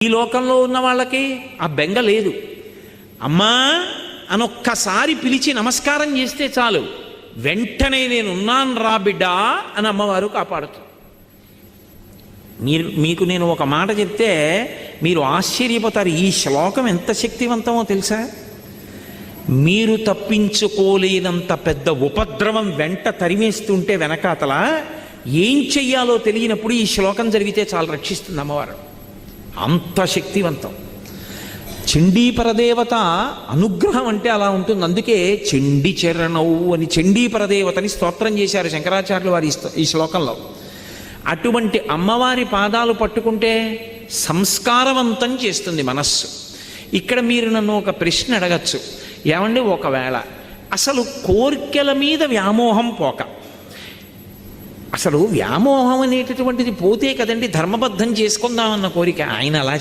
ఈ లోకంలో ఉన్న వాళ్ళకి ఆ బెంగ లేదు. అమ్మా అనొక్కసారి పిలిచి నమస్కారం చేస్తే చాలు, వెంటనే నేనున్నాను రా బిడ్డా అని అమ్మవారు కాపాడుతుంది. మీకు నేను ఒక మాట చెప్తే మీరు ఆశ్చర్యపోతారు. ఈ శ్లోకం ఎంత శక్తివంతమో తెలుసా? మీరు తప్పించుకోలేనంత పెద్ద ఉపద్రవం వెంట తరిమేస్తుంటే వెనకాతల ఏం చెయ్యాలో తెలియనప్పుడు ఈ శ్లోకం జరిగితే చాలా రక్షిస్తుంది అమ్మవారు. అంత శక్తివంతం. చండీ పరదేవత అనుగ్రహం అంటే అలా ఉంటుంది. అందుకే చండీ చరణవు అని చండీ పరదేవతని స్తోత్రం చేశారు శంకరాచార్యులు వారి ఈ శ్లోకంలో. అటువంటి అమ్మవారి పాదాలు పట్టుకుంటే సంస్కారవంతం చేస్తుంది మనస్సు. ఇక్కడ మీరు నన్ను ఒక ప్రశ్న అడగచ్చు, ఏమండి ఒకవేళ అసలు కోర్కెల మీద వ్యామోహం పోక, అసలు వ్యామోహం అనేటటువంటిది పోతే కదండి ధర్మబద్ధం చేసుకుందామన్న కోరిక. ఆయన అలా